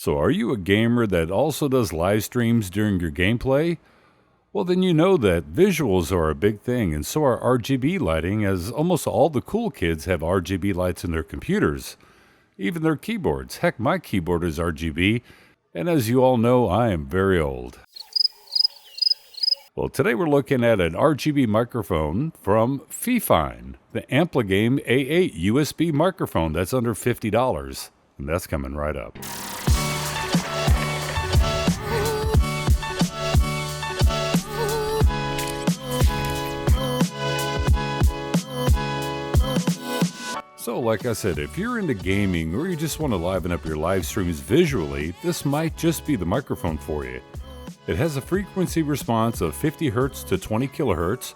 So are you a gamer that also does live streams during your gameplay? Well, then you know that visuals are a big thing, and so are RGB lighting, as almost all the cool kids have RGB lights in their computers, even their keyboards. Heck, my keyboard is RGB, and as you all know, I am very old. Well, today we're looking at an RGB microphone from FiFine, the Ampligame A8 USB microphone. That's under $50, and that's coming right up. So like I said, if you're into gaming or you just want to liven up your live streams visually, this might just be the microphone for you. It has a frequency response of 50 Hz to 20 kHz.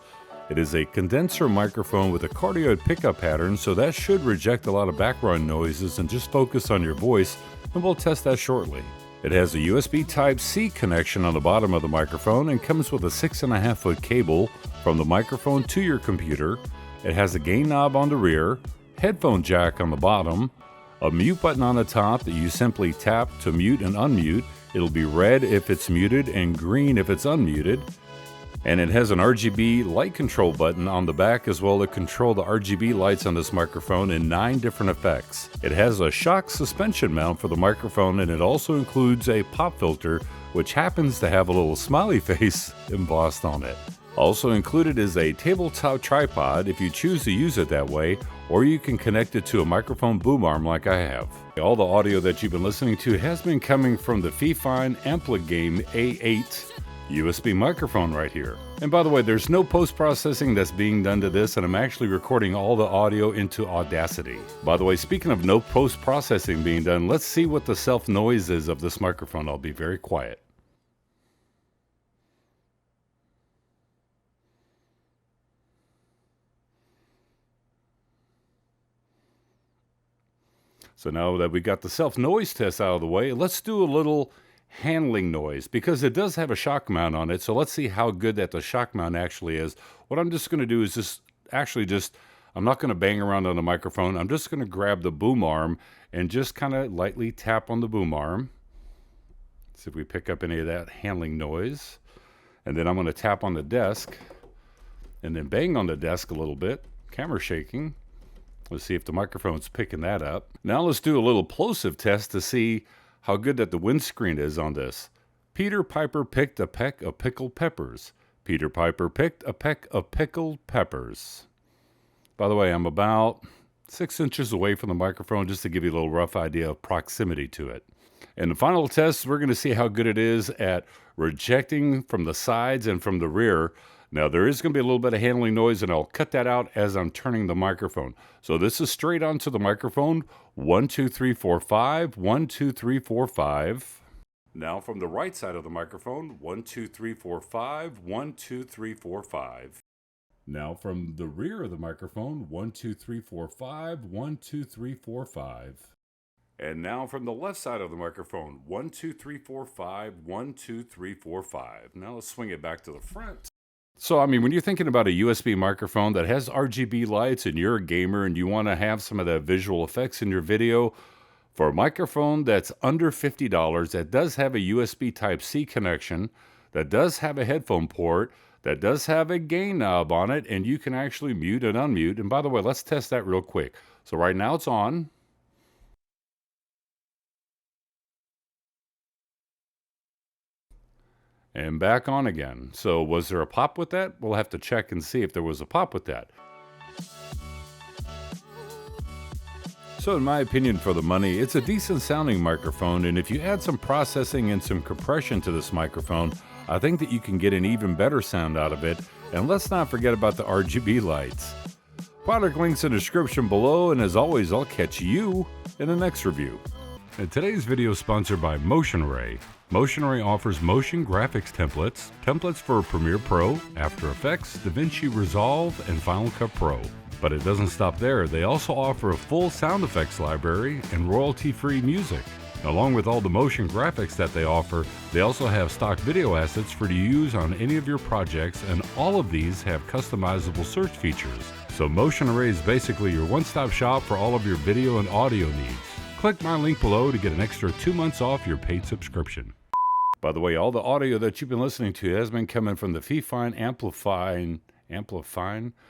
It is a condenser microphone with a cardioid pickup pattern, so that should reject a lot of background noises and just focus on your voice, and we'll test that shortly. It has a USB Type-C connection on the bottom of the microphone and comes with a 6.5-foot cable from the microphone to your computer. It has a gain knob on the rear, headphone jack on the bottom, a mute button on the top that you simply tap to mute and unmute. It'll be red if it's muted and green if it's unmuted. And it has an RGB light control button on the back as well to control the RGB lights on this microphone in 9 different effects. It has a shock suspension mount for the microphone, and it also includes a pop filter, which happens to have a little smiley face embossed on it. Also included is a tabletop tripod if you choose to use it that way, or you can connect it to a microphone boom arm like I have. All the audio that you've been listening to has been coming from the FiFine Ampligame A8 USB microphone right here. And by the way, there's no post-processing that's being done to this, and I'm actually recording all the audio into Audacity. By the way, speaking of no post-processing being done, let's see what the self-noise is of this microphone. I'll be very quiet. So now that we got the self-noise test out of the way, let's do a little handling noise, because it does have a shock mount on it. So let's see how good that the shock mount actually is. What I'm just going to do is I'm not going to bang around on the microphone. I'm just going to grab the boom arm and just kind of lightly tap on the boom arm. See if we pick up any of that handling noise. And then I'm going to tap on the desk and then bang on the desk a little bit, camera shaking. Let's see if the microphone's picking that up. Now let's do a little plosive test to see how good that the windscreen is on this. Peter Piper picked a peck of pickled peppers. Peter Piper picked a peck of pickled peppers. By the way, I'm about 6 inches away from the microphone just to give you a little rough idea of proximity to it. In the final test, we're going to see how good it is at rejecting from the sides and from the rear. Now, there is going to be a little bit of handling noise, and I'll cut that out as I'm turning the microphone. So this is straight onto the microphone. 1, 2, 3, 4, 5. 1, 2, 3, 4, 5. Now from the right side of the microphone. 1, 2, 3, 4, 5. 1, 2, 3, 4, 5. Now from the rear of the microphone. 1, 2, 3, 4, 5. 1, 2, 3, 4, 5. And now from the left side of the microphone. 1, 2, 3, 4, 5. 1, 2, 3, 4, 5. Now let's swing it back to the front. So, I mean, when you're thinking about a USB microphone that has RGB lights and you're a gamer and you want to have some of that visual effects in your video, for a microphone that's under $50, that does have a USB Type-C connection, that does have a headphone port, that does have a gain knob on it, and you can actually mute and unmute. And by the way, let's test that real quick. So right now it's on. And back on again. So was there a pop with that? We'll have to check and see if there was a pop with that. So in my opinion, for the money, it's a decent sounding microphone, and if you add some processing and some compression to this microphone, I think that you can get an even better sound out of it. And let's not forget about the RGB lights. Product links in the description below, and as always, I'll catch you in the next review. And today's video is sponsored by Motion Array. Motion Array offers motion graphics templates for Premiere Pro, After Effects, DaVinci Resolve, and Final Cut Pro. But it doesn't stop there. They also offer a full sound effects library and royalty-free music. Along with all the motion graphics that they offer, they also have stock video assets for you to use on any of your projects, and all of these have customizable search features. So Motion Array is basically your one-stop shop for all of your video and audio needs. Click my link below to get an extra 2 months off your paid subscription. By the way, all the audio that you've been listening to has been coming from the FiFine Ampligame